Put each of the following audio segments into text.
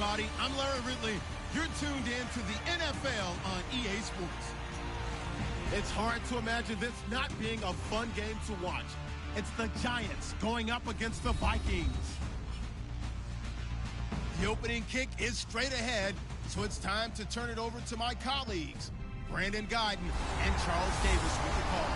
everybody. I'm Larry Ridley. You're tuned in to the NFL on EA Sports. It's hard to imagine this not being a fun game to watch. It's the Giants going up against the Vikings. The opening kick is straight ahead, so it's time to turn it over to my colleagues, Brandon Guyton and Charles Davis with the call.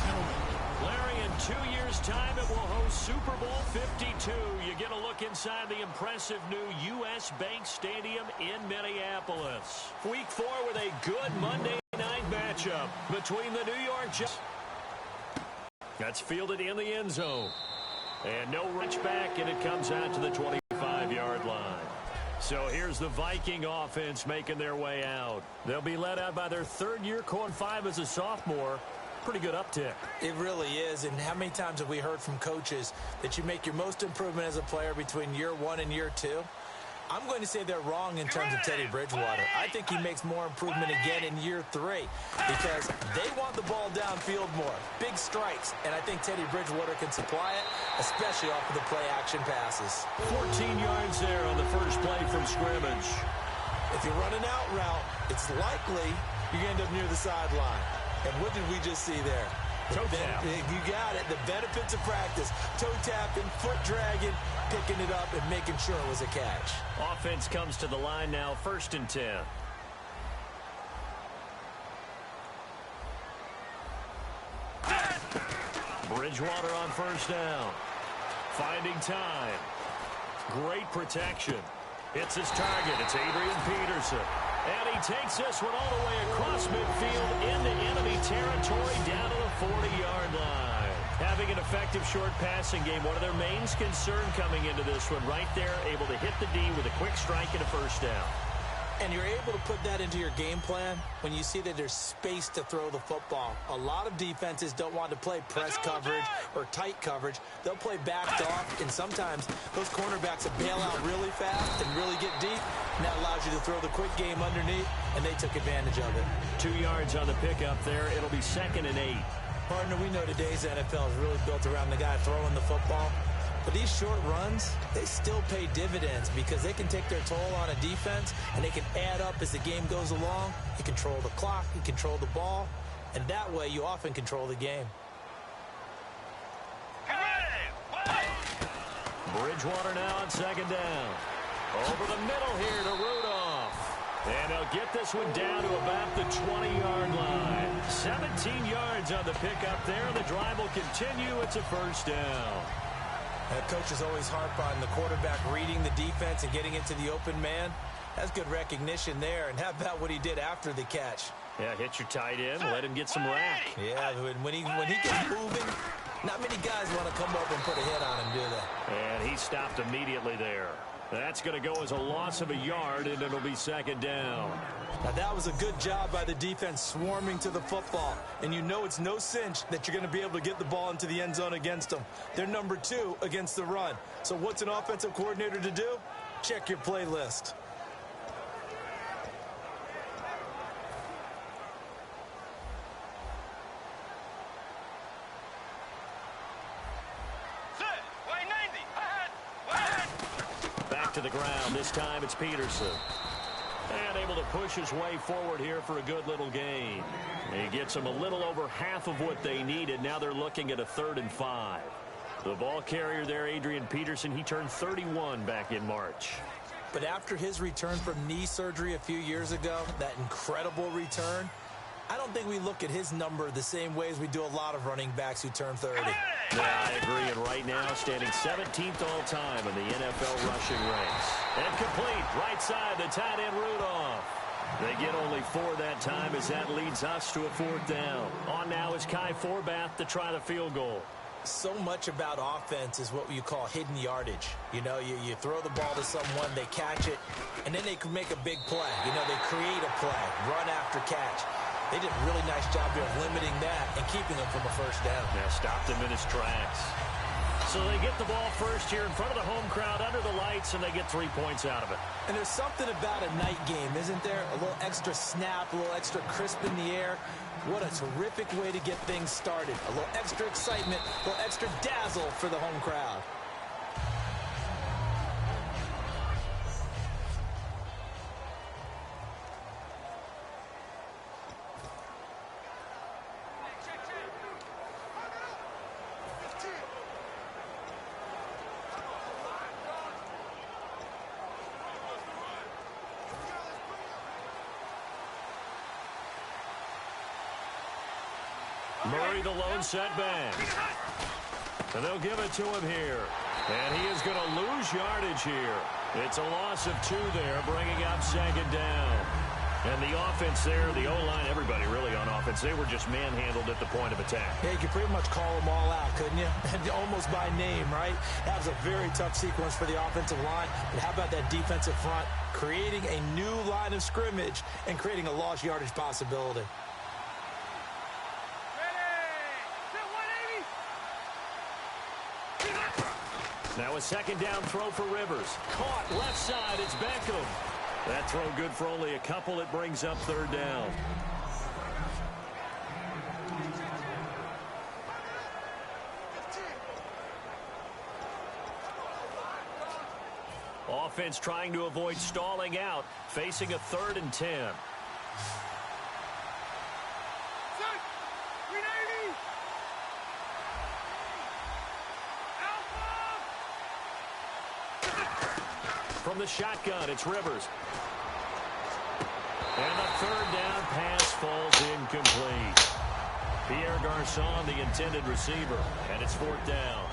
Gentlemen. Larry, in 2 years' time, it will host Super Bowl 52. You get a look inside the impressive new U.S. Bank Stadium in Minneapolis. Week 4 with a good Monday night matchup between the New York Giants. That's fielded in the end zone. And no reach back, and it comes out to the 25-yard line. So here's the Viking offense making their way out. They'll be led out by their third-year Cohen 5 as a sophomore. Pretty good uptick. It really is. And how many times have we heard from coaches that you make your most improvement as a player between year 1 and year 2? I'm going to say they're wrong in terms of Teddy Bridgewater. I think he makes more improvement again in year 3 because they want the ball downfield more. Big strikes. And I think Teddy Bridgewater can supply it, especially off of the play-action passes. 14 yards there on the first play from scrimmage. If you run an out route, it's likely you're going to end up near the sideline. And what did we just see there? Toe tap. You got it. The benefits of practice. Toe tapping, foot dragging, picking it up, and making sure it was a catch. Offense comes to the line now, 1st and 10. Bridgewater on 1st down. Finding time. Great protection. It's his target. It's Adrian Peterson. And he takes this one all the way across midfield into enemy territory down to the 40-yard line. Having an effective short passing game, one of their main concern coming into this one. Right there, able to hit the D with a quick strike and a 1st down. And you're able to put that into your game plan when you see that there's space to throw the football. A lot of defenses don't want to play press coverage or tight coverage. They'll play backed off, and sometimes those cornerbacks will bail out really fast and really get deep, and that allows you to throw the quick game underneath, and they took advantage of it. 2 yards on the pickup there. It'll be 2nd and 8. Partner, we know today's NFL is really built around the guy throwing the football. But these short runs, they still pay dividends because they can take their toll on a defense, and they can add up as the game goes along. You control the clock, you control the ball, and that way you often control the game. Bridgewater now on 2nd down. Over the middle here to Rudolph. And they'll get this one down to about the 20-yard line. 17 yards on the pickup there. The drive will continue. It's a 1st down. Coaches always harp on the quarterback reading the defense and getting into the open man. That's good recognition there. And how about what he did after the catch? Yeah, hit your tight end, let him get some rack. Yeah, when he gets moving, not many guys want to come up and put a hit on him, do they? And he stopped immediately there. That's going to go as a loss of a yard, and it'll be 2nd down. Now, that was a good job by the defense swarming to the football. And you know it's no cinch that you're going to be able to get the ball into the end zone against them. They're number 2 against the run. So what's an offensive coordinator to do? Check your playlist. To the ground. This time it's Peterson. And able to push his way forward here for a good little gain. He gets them a little over half of what they needed. Now they're looking at a 3rd and 5. The ball carrier there, Adrian Peterson, he turned 31 back in March. But after his return from knee surgery a few years ago, that incredible return, I don't think we look at his number the same way as we do a lot of running backs who turn 30. Yeah, I agree. And right now, standing 17th all-time in the NFL rushing ranks. And complete. Right side, the tight end, Rudolph. They get only 4 that time as that leads us to a 4th down. On now is Kai Forbath to try the field goal. So much about offense is what you call hidden yardage. You know, you throw the ball to someone, they catch it, and then they can make a big play. You know, they create a play, run after catch. They did a really nice job there of limiting that and keeping him from a 1st down. Yeah, stopped him in his tracks. So they get the ball first here in front of the home crowd under the lights, and they get 3 points out of it. And there's something about a night game, isn't there? A little extra snap, a little extra crisp in the air. What a terrific way to get things started. A little extra excitement, a little extra dazzle for the home crowd. Murray the lone setback. And they'll give it to him here. And he is going to lose yardage here. It's a loss of 2 there, bringing up 2nd down. And the offense there, the O-line, everybody really on offense, they were just manhandled at the point of attack. Yeah, you could pretty much call them all out, couldn't you? Almost by name, right? That was a very tough sequence for the offensive line. But how about that defensive front creating a new line of scrimmage and creating a lost yardage possibility? Now a 2nd down throw for Rivers. Caught left side. It's Beckham. That throw good for only a couple. It brings up 3rd down. Offense trying to avoid stalling out, facing a 3rd and 10. From the shotgun, it's Rivers. And the 3rd down pass falls incomplete. Pierre Garçon, the intended receiver, and it's 4th down.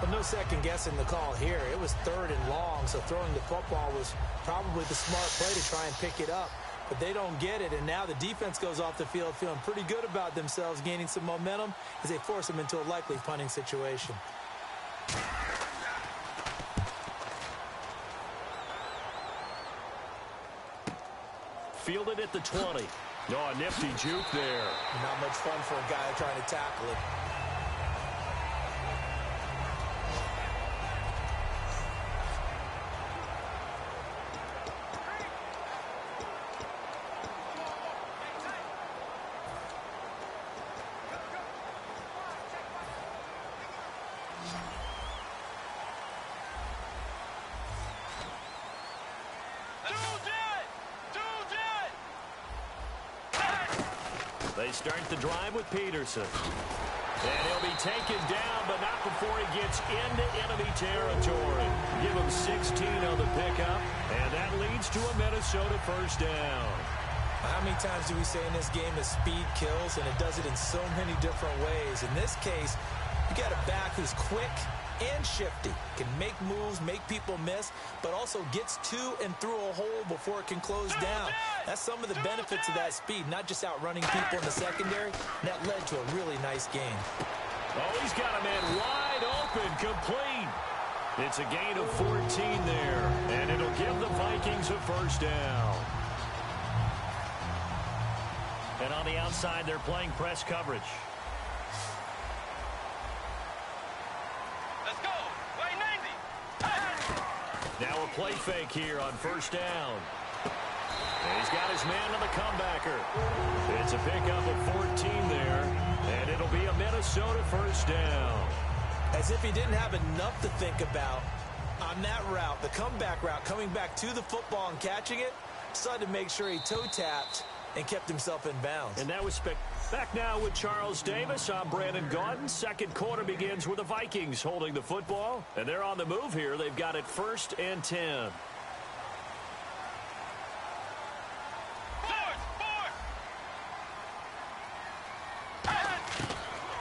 Well, no second guessing the call here. It was 3rd and long, so throwing the football was probably the smart play to try and pick it up. But they don't get it, and now the defense goes off the field feeling pretty good about themselves, gaining some momentum as they force them into a likely punting situation. Fielded at the 20. Oh, a nifty juke there. Not much fun for a guy trying to tackle it. They start the drive with Peterson. And he'll be taken down, but not before he gets into enemy territory. Give him 16 on the pickup, and that leads to a Minnesota 1st down. How many times do we say in this game that speed kills, and it does it in so many different ways? In this case, you got a back who's quick and shifty, can make moves, make people miss, but also gets to and through a hole before it can close down. That's some of the benefits of that speed, not just outrunning people in the secondary. That led to a really nice game. Oh, he's got a man wide open, complete. It's a gain of 14 there, and it'll give the Vikings a 1st down. And on the outside, they're playing press coverage. Now a play fake here on 1st down. And he's got his man on the comebacker. It's a pickup of 14 there, and it'll be a Minnesota 1st down. As if he didn't have enough to think about on that route, the comeback route, coming back to the football and catching it, decided to make sure he toe-tapped and kept himself in bounds. And that was back now with Charles Davis. I'm Brandon Gaudin. 2nd quarter begins with the Vikings holding the football. And they're on the move here. They've got it 1st and 10.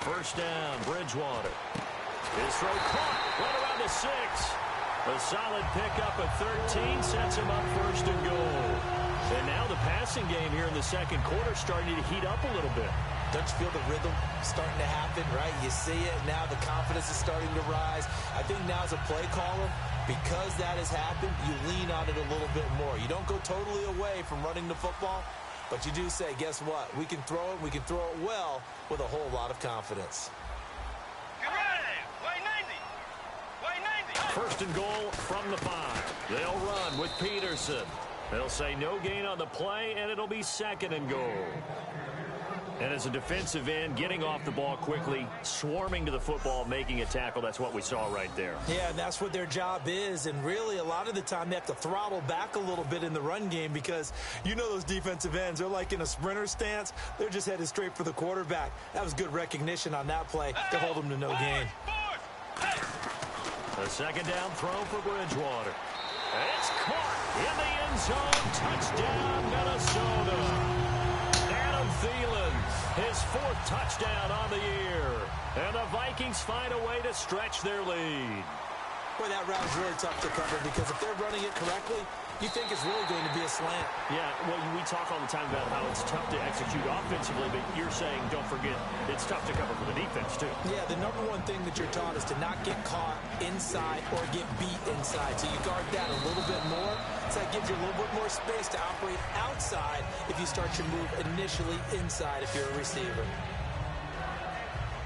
First down, Bridgewater. His throw caught right around the 6. A solid pickup of 13 sets him up 1st and goal. And now the passing game here in the 2nd quarter starting to heat up a little bit. Don't you feel the rhythm starting to happen, right? You see it now, the confidence is starting to rise. I think now as a play caller, because that has happened, you lean on it a little bit more. You don't go totally away from running the football, but you do say, guess what? We can throw it, we can throw it well with a whole lot of confidence. 1st and goal from the 5. They'll run with Peterson. They'll say no gain on the play, and it'll be 2nd and goal. And as a defensive end, getting off the ball quickly, swarming to the football, making a tackle, that's what we saw right there. Yeah, and that's what their job is. And really, a lot of the time, they have to throttle back a little bit in the run game because you know those defensive ends, they're like in a sprinter stance. They're just headed straight for the quarterback. That was good recognition on that play to hold them to no gain. A 2nd down throw for Bridgewater. It's caught in the end zone. Touchdown, Minnesota. Adam Thielen His 4th touchdown on the year. And the Vikings find a way to stretch their lead. Boy, that route's really tough to cover because if they're running it correctly, you think it's really going to be a slant. Yeah, well, we talk all the time about how it's tough to execute offensively, but you're saying, don't forget, it's tough to cover for the defense, too. Yeah, the number one thing that you're taught is to not get caught inside or get beat inside. So you guard that a little bit more. So that gives you a little bit more space to operate outside if you start your move initially inside if you're a receiver.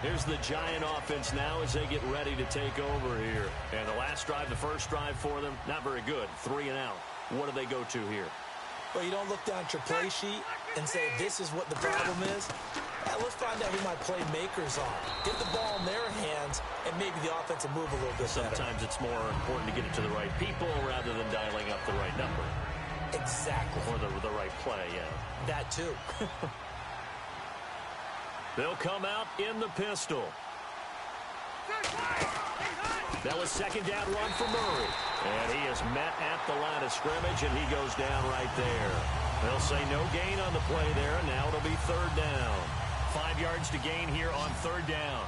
Here's the Giant offense now as they get ready to take over here. And the last drive, the first drive for them, not very good. 3 and out. What do they go to here? Well, you don't look down at your play sheet and say, this is what the problem is. Let's find out who my playmakers are. Get the ball in their hands and maybe the offensive move a little bit better. Sometimes it's more important to get it to the right people rather than dialing up the right number. Exactly. Or the right play, yeah. That too. They'll come out in the pistol. That was 2nd down run for Murray. And he is met at the line of scrimmage, and he goes down right there. They'll say no gain on the play there, and now it'll be 3rd down. 5 yards to gain here on 3rd down.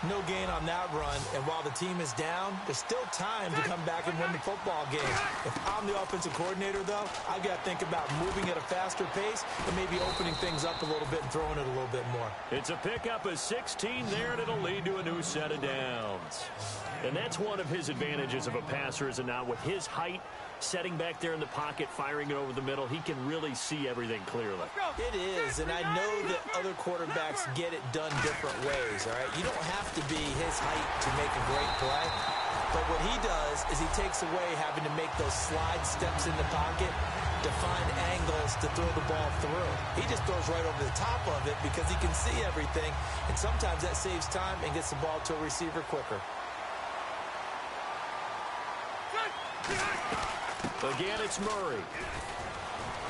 No gain on that run, and while the team is down, there's still time to come back and win the football game. If I'm the offensive coordinator, though, I've got to think about moving at a faster pace and maybe opening things up a little bit and throwing it a little bit more. It's a pickup of 16 there, and it'll lead to a new set of downs. And that's one of his advantages of a passer, is it not? With his height, setting back there in the pocket, firing it over the middle, he can really see everything clearly. It is, and I know that other quarterbacks get it done different ways, all right? You don't have to be his height to make a great play, but what he does is he takes away having to make those slide steps in the pocket to find angles to throw the ball through. He just throws right over the top of it because he can see everything, and sometimes that saves time and gets the ball to a receiver quicker. Again, it's Murray.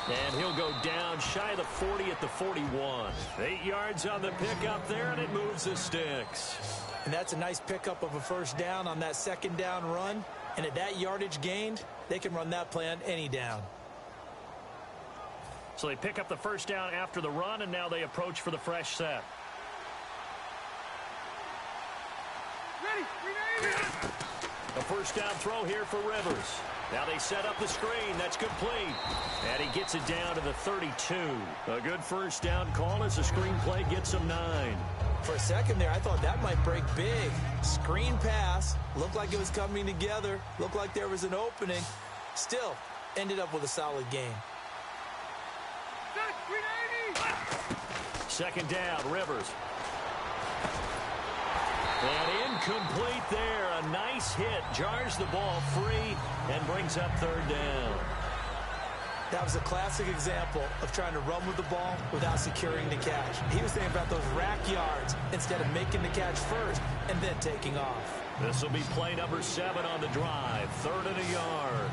And he'll go down shy of the 40 at the 41. 8 yards on the pickup there, and it moves the sticks. And that's a nice pickup of a 1st down on that 2nd down run. And at that yardage gained, they can run that play on any down. So they pick up the 1st down after the run, and now they approach for the fresh set. A 1st down throw here for Rivers. Now they set up the screen. That's complete. And he gets it down to the 32. A good 1st down call as the screen play gets him 9. For a second there, I thought that might break big. Screen pass. Looked like it was coming together. Looked like there was an opening. Still, ended up with a solid game. 2nd down, Rivers. And incomplete there. A nice hit. Jars the ball free and brings up 3rd down. That was a classic example of trying to run with the ball without securing the catch. He was thinking about those rack yards instead of making the catch first and then taking off. This will be play number 7 on the drive. 3rd and a yard.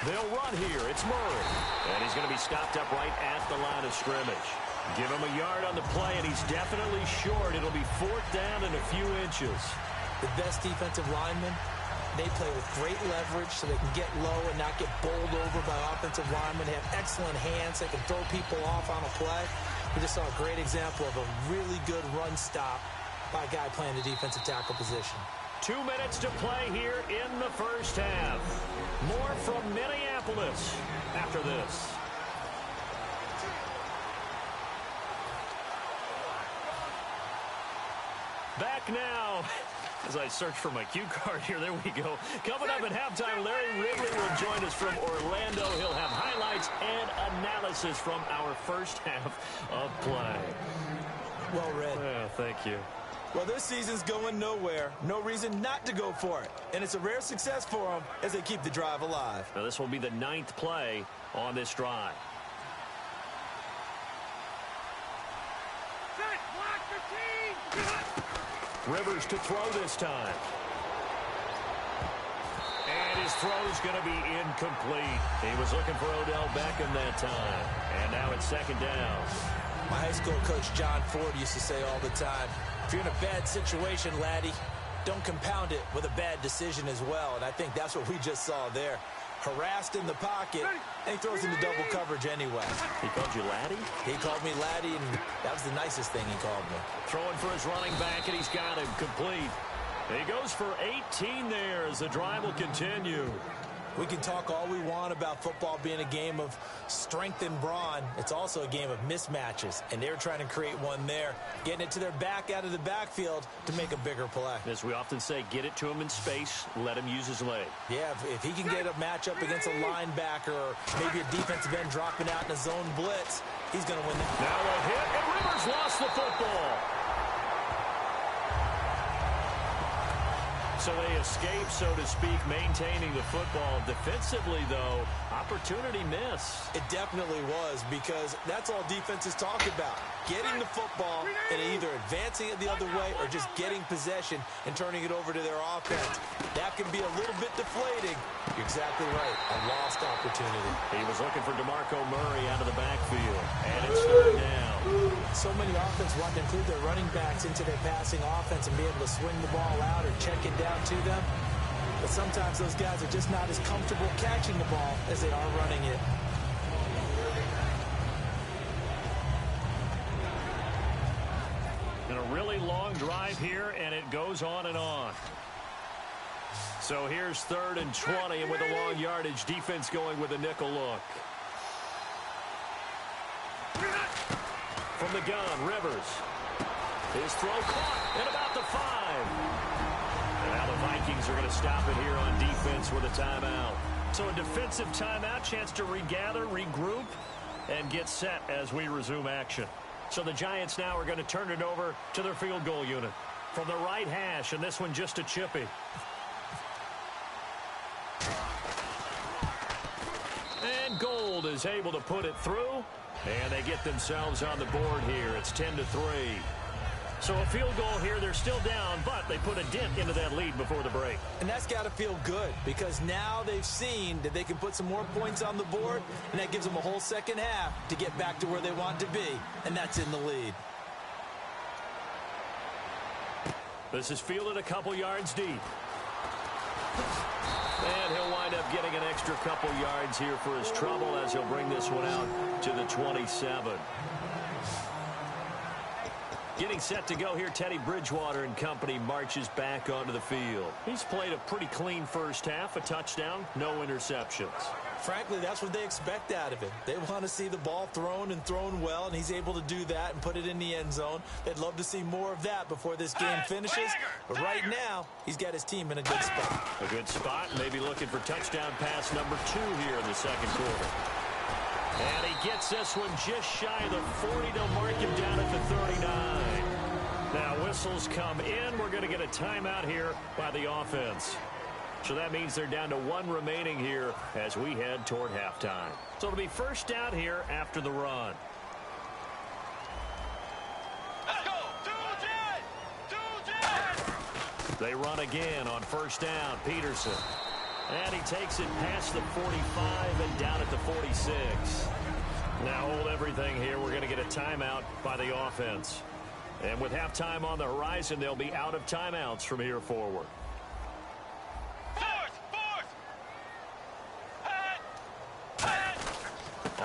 They'll run here. It's Murray. And he's going to be stopped up right at the line of scrimmage. Give him a yard on the play, and he's definitely short. It'll be 4th down and a few inches. The best defensive linemen, they play with great leverage so they can get low and not get bowled over by offensive linemen. They have excellent hands. They can throw people off on a play. We just saw a great example of a really good run stop by a guy playing the defensive tackle position. 2 minutes to play here in the 1st half. More from Minneapolis after this. Back now, as I search for my cue card here, there we go. Coming up at halftime, Larry Ridley will join us from Orlando. He'll have highlights and analysis from our 1st half of play. Well read. Yeah, thank you. Well, this season's going nowhere. No reason not to go for it. And it's a rare success for them as they keep the drive alive. Now, this will be the 9th play on this drive. Rivers to throw this time. And his throw's going to be incomplete. He was looking for Odell Beckham that time. And now it's 2nd down. My high school coach, John Ford, used to say all the time, if you're in a bad situation, laddie, don't compound it with a bad decision as well. And I think that's what we just saw there. harassed in the pocket, and he throws into double coverage anyway. He called you laddie? He called me laddie, and that was the nicest thing he called me. Throwing for his running back, and he's got him complete. He goes for 18 there as the drive will continue. We can talk all we want about football being a game of strength and brawn. It's also a game of mismatches, and they're trying to create one there, getting it to their back out of the backfield to make a bigger play. As we often say, get it to him in space, let him use his leg. Yeah, if he can get a matchup against a linebacker or maybe a defensive end dropping out in a zone blitz, he's going to win that. Now a hit, and Rivers lost the football. So they escape, so to speak, maintaining the football. Defensively, though, opportunity miss. It definitely was, because that's all defenses talk about. Getting the football and either advancing it the other way or just getting possession and turning it over to their offense. That can be a little bit deflating. You're exactly right. A lost opportunity. He was looking for DeMarco Murray out of the backfield. And it's third down. So many offenses want to include their running backs into their passing offense and be able to swing the ball out or check it down to them. But sometimes those guys are just not as comfortable catching the ball as they are running it. And a really long drive here, and it goes on and on. So here's 3rd and 20, and with a long yardage, defense going with a nickel look. From the gun, Rivers. His throw caught at about the 5. And now the Vikings are going to stop it here on defense with a timeout. So a defensive timeout, chance to regather, regroup, and get set as we resume action. So the Giants now are going to turn it over to their field goal unit. From the right hash, and this one just a chippy. And Gold is able to put it through. And they get themselves on the board here. It's 10-3. So a field goal here. They're still down, but they put a dent into that lead before the break. And that's got to feel good, because now they've seen that they can put some more points on the board, and that gives them a whole second half to get back to where they want to be, and that's in the lead. This is fielded a couple yards deep. And he'll wind up getting an extra couple yards here for his trouble as he'll bring this one out to the 27. Getting set to go here, Teddy Bridgewater and company marches back onto the field. He's played a pretty clean first half, a touchdown, no interceptions. Frankly, that's what they expect out of him. They want to see the ball thrown and thrown well, and he's able to do that and put it in the end zone. They'd love to see more of that before this game finishes. But right now, he's got his team in a good spot. A good spot, maybe looking for touchdown pass number 2 here in the second quarter. And he gets this one just shy of the 40. They'll mark him down at the 39. Now whistles come in. We're going to get a timeout here by the offense. So that means they're down to 1 remaining here as we head toward halftime. So it'll be first down here after the run. Let's go. 2-10. They run again on first down. Peterson. And he takes it past the 45 and down at the 46. Now hold everything here. We're going to get a timeout by the offense. And with halftime on the horizon, they'll be out of timeouts from here forward.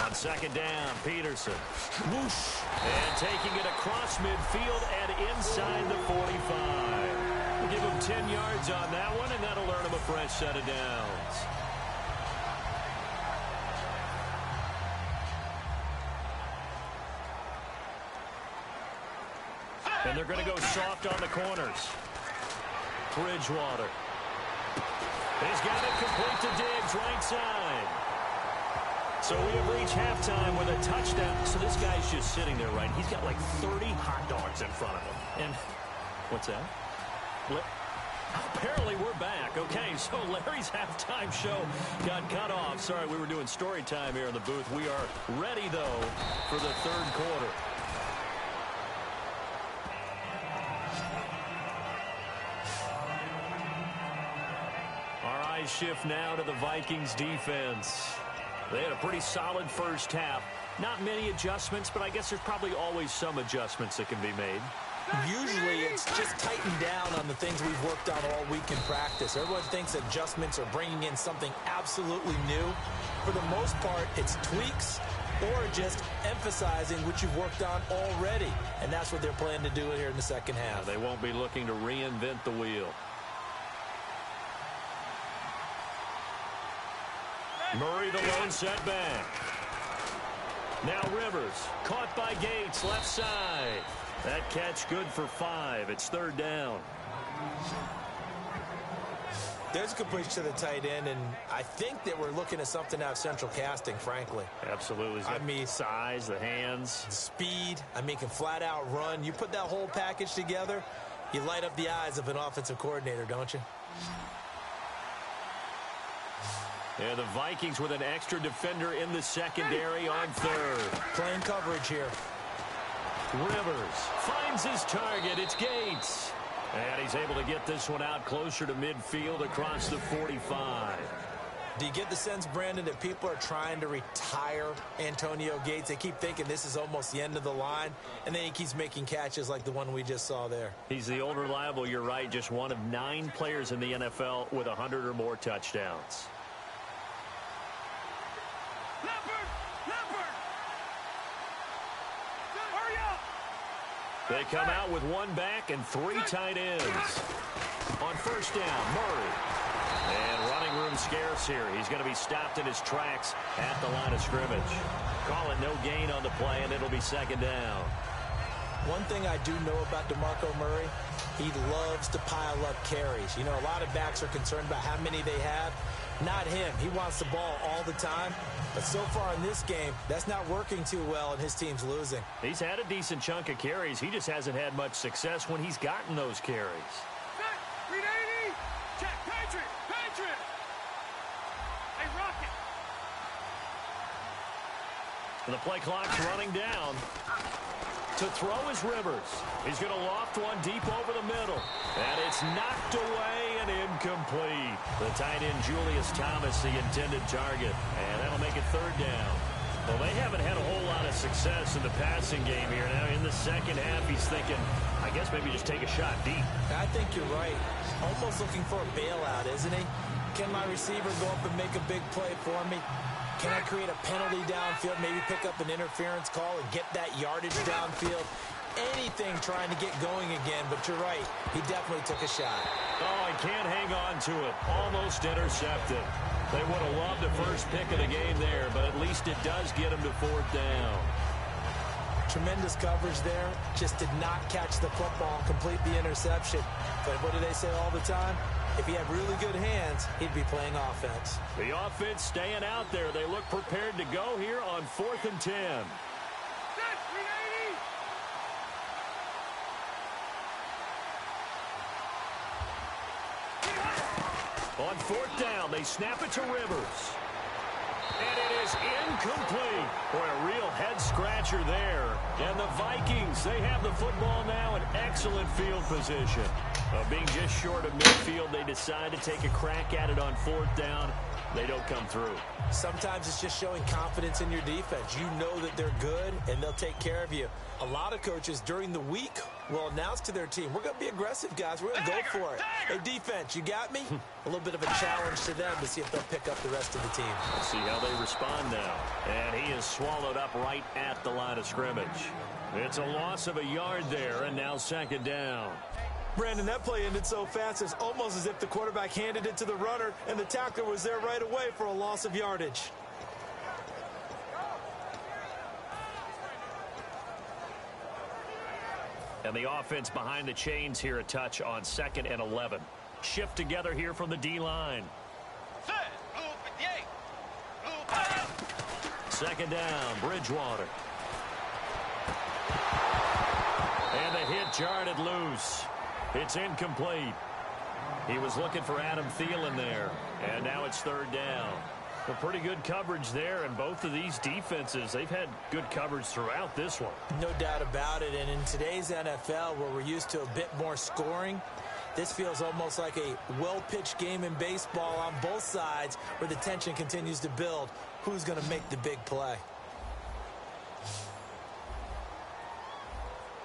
On second down, Peterson. Whoosh. And taking it across midfield and inside the 45. We'll give him 10 yards on that one, and that'll earn him a fresh set of downs. And they're going to go soft on the corners. Bridgewater. He's got it complete to Diggs, right side. So we have reached halftime with a touchdown. So this guy's just sitting there, right? He's got like 30 hot dogs in front of him. And what's that? Apparently we're back. Okay, so Larry's halftime show got cut off. Sorry, we were doing story time here in the booth. We are ready, though, for the third quarter. Our eyes shift now to the Vikings defense. They had a pretty solid first half. Not many adjustments, but I guess there's probably always some adjustments that can be made. Usually it's just tightened down on the things we've worked on all week in practice. Everyone thinks adjustments are bringing in something absolutely new. For the most part, it's tweaks or just emphasizing what you've worked on already. And that's what they're planning to do here in the second half. They won't be looking to reinvent the wheel. Murray the lone setback. Now Rivers, caught by Gates, left side. That catch good for 5. It's third down. There's a completion to the tight end, and I think that we're looking at something out of central casting, frankly. Absolutely. I mean, size, the hands. Speed. I mean, can flat out run. You put that whole package together, you light up the eyes of an offensive coordinator, don't you? Yeah, the Vikings with an extra defender in the secondary on third. Playing coverage here. Rivers finds his target. It's Gates. And he's able to get this one out closer to midfield across the 45. Do you get the sense, Brandon, that people are trying to retire Antonio Gates? They keep thinking this is almost the end of the line, and then he keeps making catches like the one we just saw there. He's the old reliable, you're right, just one of 9 players in the NFL with 100 or more touchdowns. They come out with 1 back and 3 tight ends. On first down, Murray. And running room scarce here. He's going to be stopped in his tracks at the line of scrimmage. Call it no gain on the play, and it'll be second down. One thing I do know about DeMarco Murray, he loves to pile up carries. You know, a lot of backs are concerned about how many they have. Not him. He wants the ball all the time. But so far in this game, that's not working too well, and his team's losing. He's had a decent chunk of carries. He just hasn't had much success when he's gotten those carries. Read 80. Check. Patriot. Patriot. Hey, Rocket. The play clock's running down. To throw is Rivers. He's going to loft one deep over the middle. And it's knocked away and incomplete. The tight end, Julius Thomas, the intended target. And that'll make it third down. Well, they haven't had a whole lot of success in the passing game here. Now, in the second half, he's thinking, I guess maybe just take a shot deep. I think you're right. Almost looking for a bailout, isn't he? Can my receiver go up and make a big play for me? Can I create a penalty downfield, maybe pick up an interference call and get that yardage downfield? Anything trying to get going again, but you're right. He definitely took a shot. Oh, he can't hang on to it. Almost intercepted. They would have loved the first pick of the game there, but at least it does get him to fourth down. Tremendous coverage there. Just did not catch the football and complete the interception. But what do they say all the time? If he had really good hands, he'd be playing offense. The offense staying out there. They look prepared to go here on 4th and 10. On 4th down, they snap it to Rivers. And it is incomplete. Boy, a real head-scratcher there. And the Vikings, they have the football now in excellent field position. Being just short of midfield, they decide to take a crack at it on 4th down. They don't come through. Sometimes it's just showing confidence in your defense. You know that they're good, and they'll take care of you. A lot of coaches during the week will announce to their team, we're going to be aggressive, guys. We're going to go for it. Hey, defense, you got me? A little bit of a challenge to them to see if they'll pick up the rest of the team. Let's see how they respond now. And he is swallowed up right at the line of scrimmage. It's a loss of a yard there, and now second down. Brandon, that play ended so fast, it's almost as if the quarterback handed it to the runner, and the tackler was there right away for a loss of yardage. And the offense behind the chains here a touch on 2nd and 11. Shift together here from the D-line. Second down, Bridgewater. And the hit jarred it loose. It's incomplete. He was looking for Adam Thielen there. And now it's third down. Well, pretty good coverage there, and both of these defenses, they've had good coverage throughout this one. No doubt about it, and in today's NFL, where we're used to a bit more scoring, this feels almost like a well-pitched game in baseball on both sides, where the tension continues to build. Who's going to make the big play?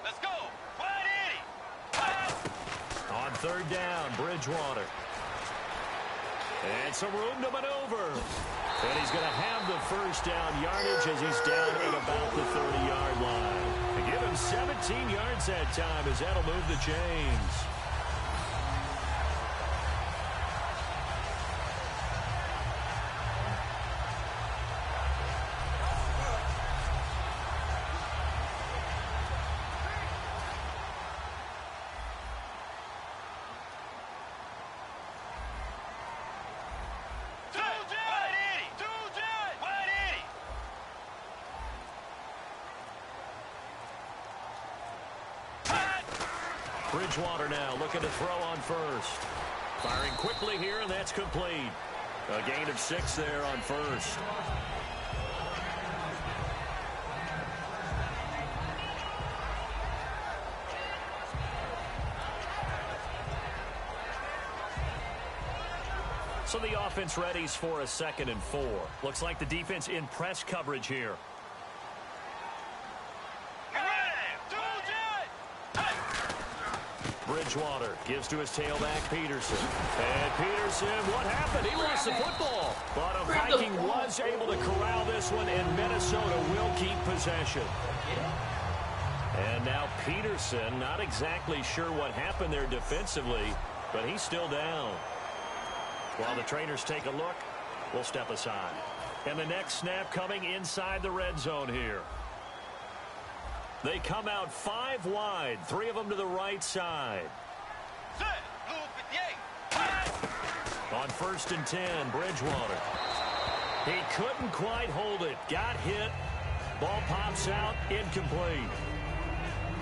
Let's go. Wide third down, Bridgewater. And some room to maneuver. And he's going to have the first down yardage as he's down at about the 30-yard line. They give him 17 yards that time as that'll move the chains. Bridgewater now looking to throw on first. Firing quickly here, and that's complete. A gain of 6 there on first. So the offense readies for a 2nd and 4. Looks like the defense in press coverage here. Bridgewater gives to his tailback, Peterson. And Peterson, what happened? He lost the football. But a Viking was able to corral this one, and Minnesota will keep possession. And now Peterson, not exactly sure what happened there defensively, but he's still down. While the trainers take a look, we'll step aside. And the next snap coming inside the red zone here. They come out 5 wide, 3 of them to the right side. On 1st and 10, Bridgewater. He couldn't quite hold it. Got hit. Ball pops out, incomplete.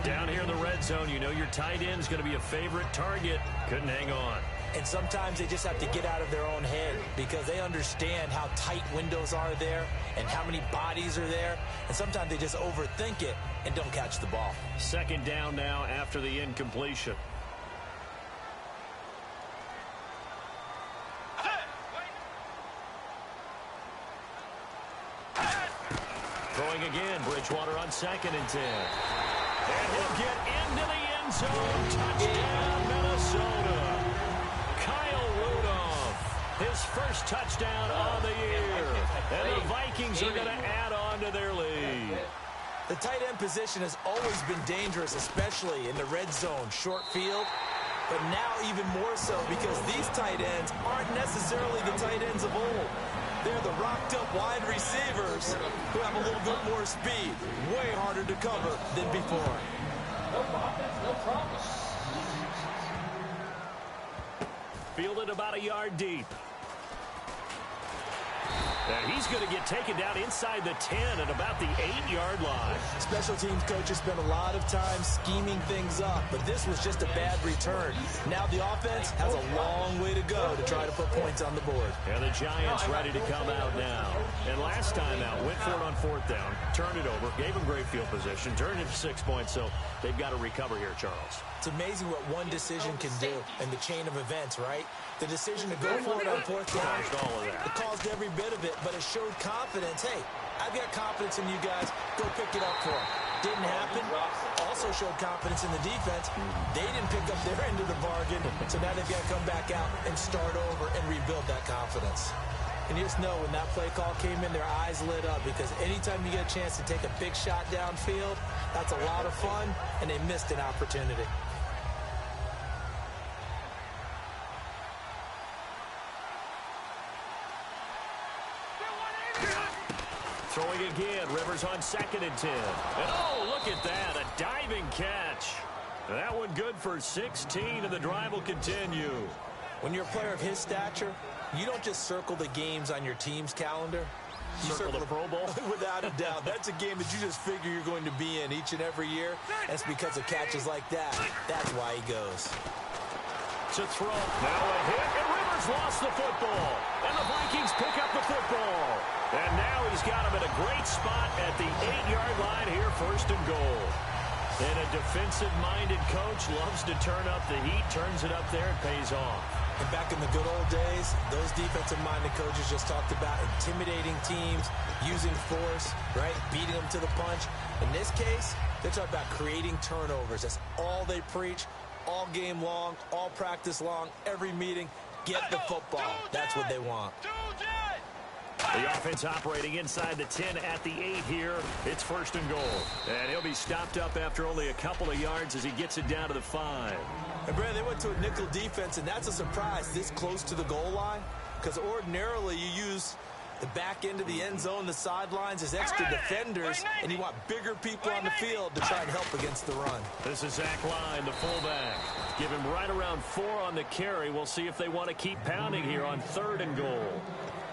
Down here in the red zone, you know your tight end is going to be a favorite target. Couldn't hang on. And sometimes they just have to get out of their own head because they understand how tight windows are there and how many bodies are there. And sometimes they just overthink it and don't catch the ball. 2nd down now after the incompletion. Throwing again, Bridgewater on 2nd and 10. And he'll get into the end zone. Touchdown, Minnesota. His first touchdown on the year. And the Vikings are going to add on to their lead. The tight end position has always been dangerous, especially in the red zone, short field. But now even more so because these tight ends aren't necessarily the tight ends of old. They're the rocked-up wide receivers who have a little bit more speed. Way harder to cover than before. No offense, no promise. Fielded about a yard deep. And he's going to get taken down inside the 10 at about the 8-yard line. Special teams coaches spent a lot of time scheming things up, but this was just a bad return. Now the offense has a long way to go to try to put points on the board. And the Giants ready to come out now. And last time out, went for it on 4th down, turned it over, gave them great field position, turned it to 6 points, so they've got to recover here, Charles. It's amazing what one decision can do in the chain of events, right? The decision to go for it on 4th down, it caused every bit of it, but it showed confidence. Hey, I've got confidence in you guys. Go pick it up for them. Didn't happen. Also showed confidence in the defense. They didn't pick up their end of the bargain, so now they've got to come back out and start over and rebuild that confidence. And you just know when that play call came in, their eyes lit up because anytime you get a chance to take a big shot downfield, that's a lot of fun, and they missed an opportunity. Throwing again, Rivers on 2nd and 10. And oh, look at that, a diving catch. That one good for 16, and the drive will continue. When you're a player of his stature, you don't just circle the games on your team's calendar. You circle the Pro Bowl? Without a doubt. That's a game that you just figure you're going to be in each and every year. That's because of catches like that. That's why he goes. To throw. Now a hit, and Rivers lost the football. And the Vikings pick up the football. And now he's got him at a great spot at the 8-yard line here, 1st and goal. And a defensive-minded coach loves to turn up the heat, turns it up there, and pays off. And back in the good old days, those defensive-minded coaches just talked about intimidating teams, using force, right, beating them to the punch. In this case, they're talking about creating turnovers. That's all they preach. all game long, all practice long, every meeting. Get the football. That's what they want. The offense operating inside the 10 at the 8 here. It's 1st and goal. And he'll be stopped up after only a couple of yards as he gets it down to the 5. And Brad, they went to a nickel defense, and that's a surprise this close to the goal line, because ordinarily you use the back end of the end zone, the sidelines as extra defenders, and you want bigger people on the field to try and help against the run. This is Zach Line, the fullback. Give him right around 4 on the carry. We'll see if they want to keep pounding here on 3rd and goal.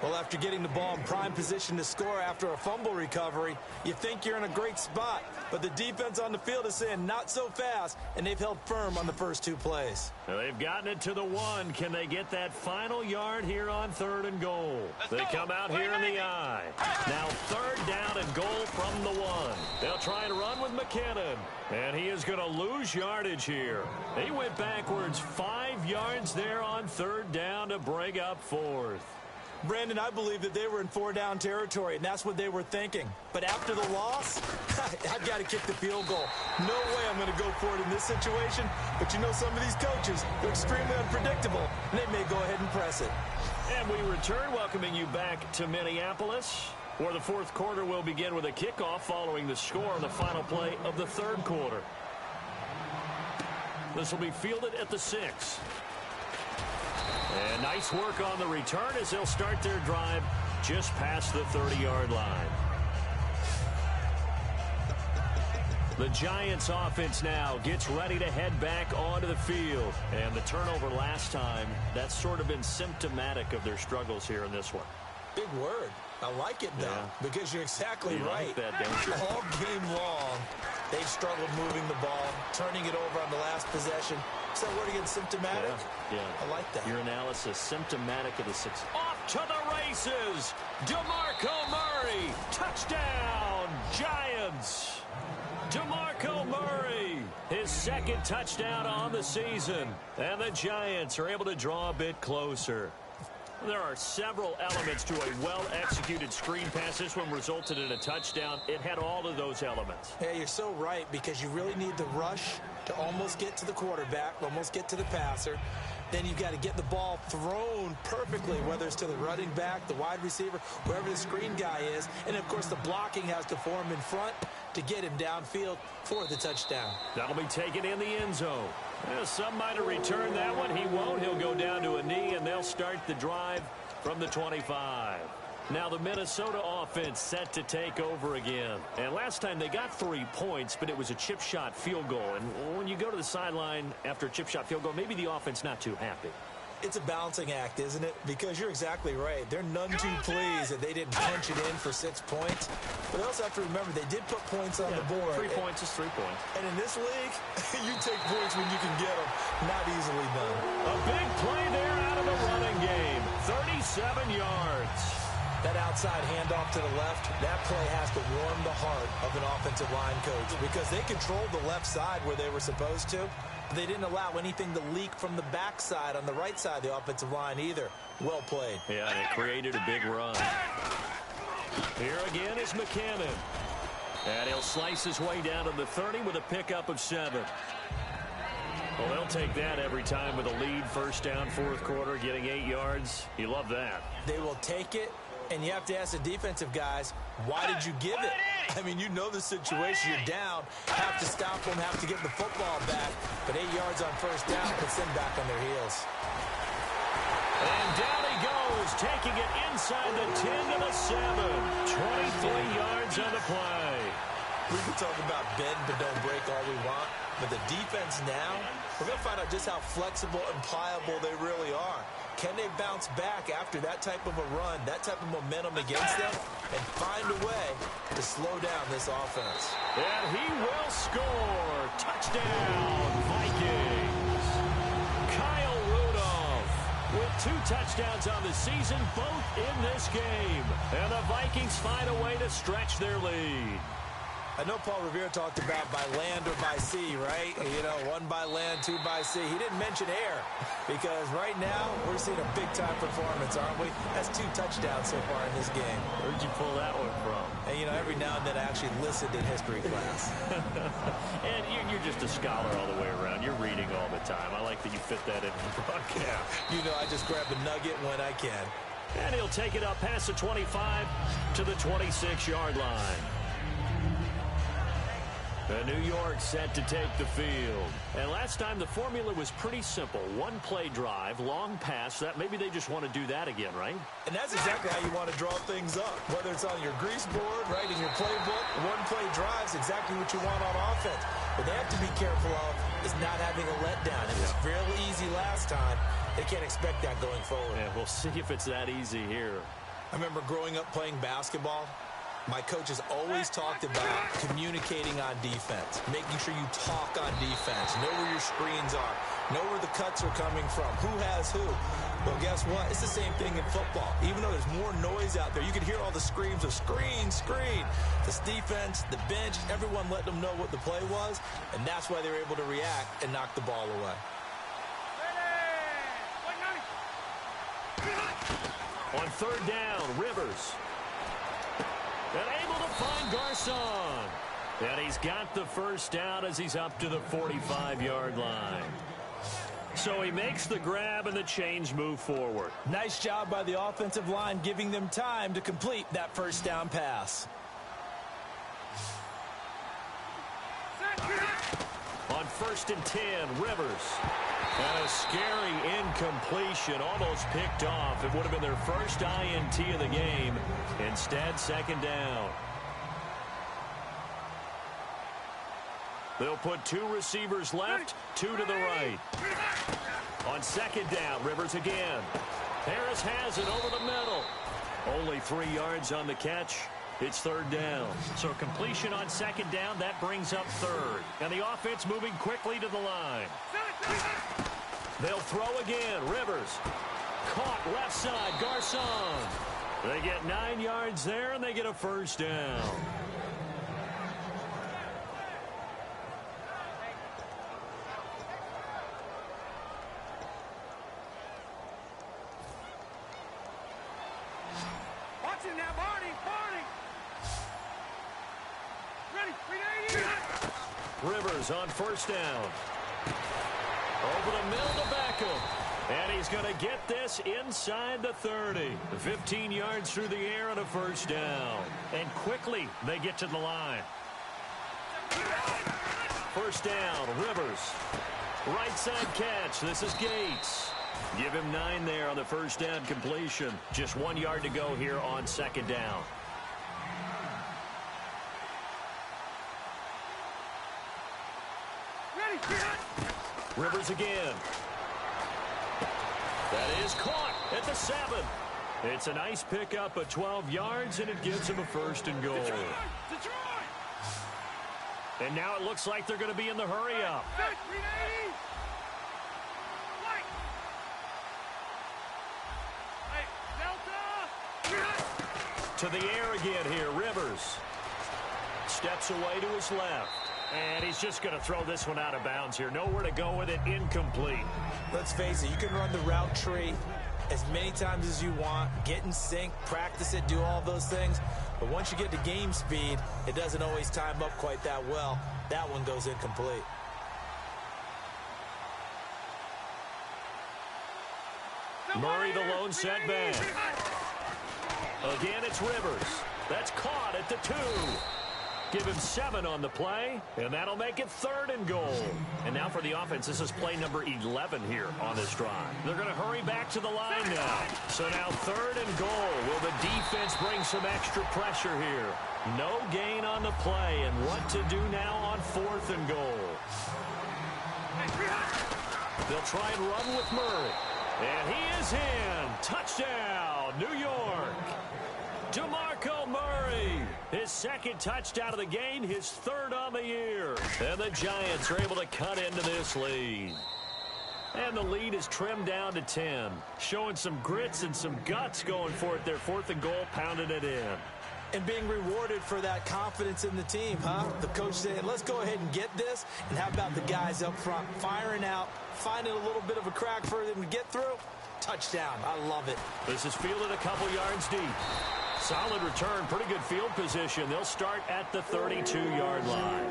Well, after getting the ball in prime position to score after a fumble recovery, you think you're in a great spot. But the defense on the field is saying not so fast, and they've held firm on the first 2 plays. Now they've gotten it to the 1. Can they get that final yard here on 3rd and goal? They come out here in the I. Now 3rd down and goal from the 1. They'll try and run with McKinnon. And he is going to lose yardage here. He went backwards 5 yards there on 3rd down to bring up 4th. Brandon, I believe that they were in 4-down territory, and that's what they were thinking. But after the loss, I've got to kick the field goal. No way I'm going to go for it in this situation. But you know, some of these coaches, they're extremely unpredictable, and they may go ahead and press it. And we return, welcoming you back to Minneapolis, where the 4th quarter will begin with a kickoff following the score on the final play of the 3rd quarter. This will be fielded at the 6. And nice work on the return as they'll start their drive just past the 30-yard line. The Giants offense now gets ready to head back onto the field. And the turnover last time, that's sort of been symptomatic of their struggles here in this one. Big word. I like it, though, because you're exactly right. Like that, don't you? All game long, they've struggled moving the ball, turning it over on the last possession. Is that word again, symptomatic? Yeah. I like that. Your analysis, symptomatic of the 6. Off to the races. DeMarco Murray. Touchdown, Giants. DeMarco Murray, his 2nd touchdown on the season. And the Giants are able to draw a bit closer. There are several elements to a well-executed screen pass. This one resulted in a touchdown. It had all of those elements. Yeah, you're so right, because you really need the rush to almost get to the quarterback, almost get to the passer. Then you've got to get the ball thrown perfectly, whether it's to the running back, the wide receiver, wherever the screen guy is. And, of course, the blocking has to form in front to get him downfield for the touchdown. That'll be taken in the end zone. Well, some might have returned that one. He won't. He'll go down to a knee, and they'll start the drive from the 25. Now the Minnesota offense set to take over again. And last time they got 3 points, but it was a chip shot field goal. And when you go to the sideline after a chip shot field goal, maybe the offense not too happy. It's a balancing act, isn't it? Because you're exactly right. They're none too pleased that they didn't punch it in for 6 points. But they also have to remember they did put points on the board. 3 points is 3 points. And in this league, you take points when you can get them. Not easily done. A big play there out of the running game. 37 yards. That outside handoff to the left, that play has to warm the heart of an offensive line coach, because they controlled the left side where they were supposed to. They didn't allow anything to leak from the backside on the right side of the offensive line either. Well played. Yeah, and it created a big run. Here again is McKinnon. And he'll slice his way down to the 30 with a pickup of 7. Well, they'll take that every time with a lead. 1st down, 4th quarter, getting 8 yards. You love that. They will take it, and you have to ask the defensive guys, why did you give it? I mean, you know the situation. You're down, have to stop them, have to get the football back. But 8 yards on 1st down puts them back on their heels. And down he goes, taking it inside the 10 to the 7. 23 yards on the play. We can talk about bend but don't break all we want. But the defense now, we're going to find out just how flexible and pliable they really are. Can they bounce back after that type of a run, that type of momentum against them, and find a way to slow down this offense? And he will score. Touchdown, Vikings. Kyle Rudolph with 2 touchdowns on the season, both in this game. And the Vikings find a way to stretch their lead. I know Paul Revere talked about by land or by sea, right? You know, 1 by land, 2 by sea. He didn't mention air because right now we're seeing a big-time performance, aren't we? That's 2 touchdowns so far in this game. Where'd you pull that one from? And, you know, every now and then I actually listened in history class. And you're just a scholar all the way around. You're reading all the time. I like that you fit that in the broadcast. You know, I just grab a nugget when I can. And he'll take it up past the 25 to the 26-yard line. The New York set to take the field. And last time the formula was pretty simple. 1 play drive, long pass. That maybe they just want to do that again, right? And that's exactly how you want to draw things up. Whether it's on your grease board, right, in your playbook, 1 play drive is exactly what you want on offense. What they have to be careful of is not having a letdown. It was fairly easy last time. They can't expect that going forward. Yeah, we'll see if it's that easy here. I remember growing up playing basketball. My coaches always talked about communicating on defense, making sure you talk on defense, know where your screens are, know where the cuts are coming from, who has who. Well, guess what? It's the same thing in football. Even though there's more noise out there, you can hear all the screams of screen, screen. This defense, the bench, everyone let them know what the play was, and that's why they were able to react and knock the ball away. On 3rd down, Rivers. And able to find Garcon. And he's got the first down as he's up to the 45-yard line. So he makes the grab and the chains move forward. Nice job by the offensive line giving them time to complete that first down pass. On 1st and 10, Rivers. And a scary incompletion, almost picked off. It would have been their first INT of the game. Instead, 2nd down. They'll put 2 receivers left, 2 to the right. On 2nd down, Rivers again. Harris has it over the middle. Only 3 yards on the catch. It's 3rd down. So completion on 2nd down, that brings up 3rd. And the offense moving quickly to the line. They'll throw again. Rivers. Caught left side. Garcon. They get 9 yards there, and they get a first down. Watch it now, Barney. Barney. Ready. 380. Rivers on 1st down. Over the middle to Beckham. And he's going to get this inside the 30. 15 yards through the air and a first down. And quickly they get to the line. First down, Rivers. Right side catch. This is Gates. Give him 9 there on the first down completion. Just 1 yard to go here on 2nd down. Rivers again. That is caught at the 7. It's a nice pickup of 12 yards, and it gives him a 1st and goal. Detroit. And now it looks like they're going to be in the hurry-up. 380. Light. Hey, Delta. To the air again here, Rivers. Steps away to his left. And he's just going to throw this one out of bounds here. Nowhere to go with it. Incomplete. Let's face it, you can run the route tree as many times as you want, get in sync, practice it, do all those things. But once you get to game speed, it doesn't always time up quite that well. That one goes incomplete. Murray, the lone setback. Again, it's Rivers. That's caught at the 2. Give him 7 on the play, and that'll make it 3rd and goal. And now for the offense, this is play number 11 here on this drive. They're going to hurry back to the line now. So now 3rd and goal. Will the defense bring some extra pressure here? No gain on the play, and what to do now on 4th and goal? They'll try and run with Murray. And he is in. Touchdown, New York. DeMarco Murray, his 2nd touchdown of the game, his 3rd on the year. And the Giants are able to cut into this lead. And the lead is trimmed down to 10. Showing some grits and some guts going for it. Their 4th and goal, pounding it in. and being rewarded for that confidence in the team, huh? The coach saying, let's go ahead and get this, and how about the guys up front firing out, finding a little bit of a crack for them to get through? Touchdown. I love it. This is fielded a couple yards deep. Solid return, pretty good field position. They'll start at the 32-yard line.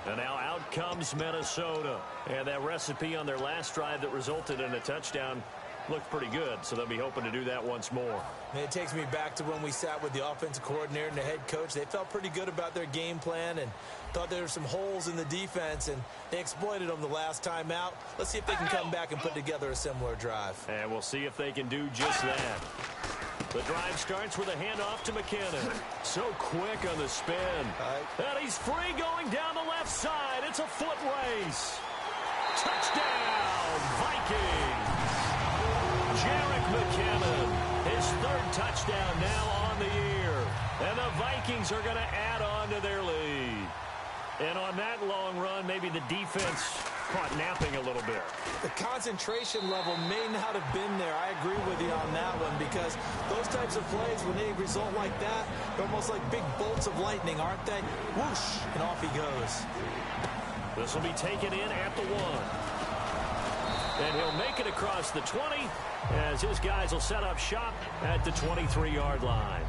And now out comes Minnesota. And that recipe on their last drive that resulted in a touchdown looked pretty good, so they'll be hoping to do that once more. It takes me back to when we sat with the offensive coordinator and the head coach. They felt pretty good about their game plan and thought there were some holes in the defense, and they exploited them the last time out. Let's see if they can come back and put together a similar drive. And we'll see if they can do just that. The drive starts with a handoff to McKinnon. So quick on the spin. And he's free going down the left side. It's a foot race. Touchdown, Vikings. Jerick McKinnon, his third touchdown now on the year. And the Vikings are going to add on to their lead. And on that long run, maybe the defense caught napping a little bit. The concentration level may not have been there. I agree with you on that one, because those types of plays, when they result like that, they're almost like big bolts of lightning, aren't they? Whoosh, and off he goes. This will be taken in at the 1. And he'll make it across the 20 as his guys will set up shop at the 23-yard line.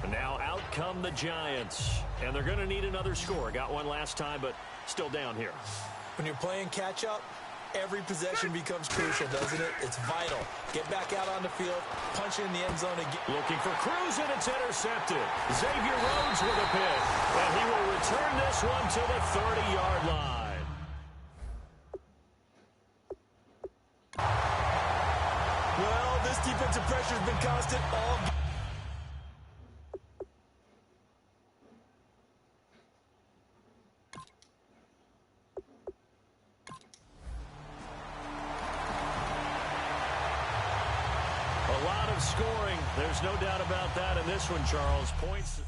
And now out come the Giants. And they're going to need another score. Got one last time, but still down here. When you're playing catch-up, every possession becomes crucial, doesn't it? It's vital. Get back out on the field, punch it in the end zone again. Looking for Cruz, and it's intercepted. Xavier Rhodes with a pick. And he will return this one to the 30-yard line. Well, this defensive pressure has been constant all game. A lot of scoring. There's no doubt about that in this one, Charles. Points.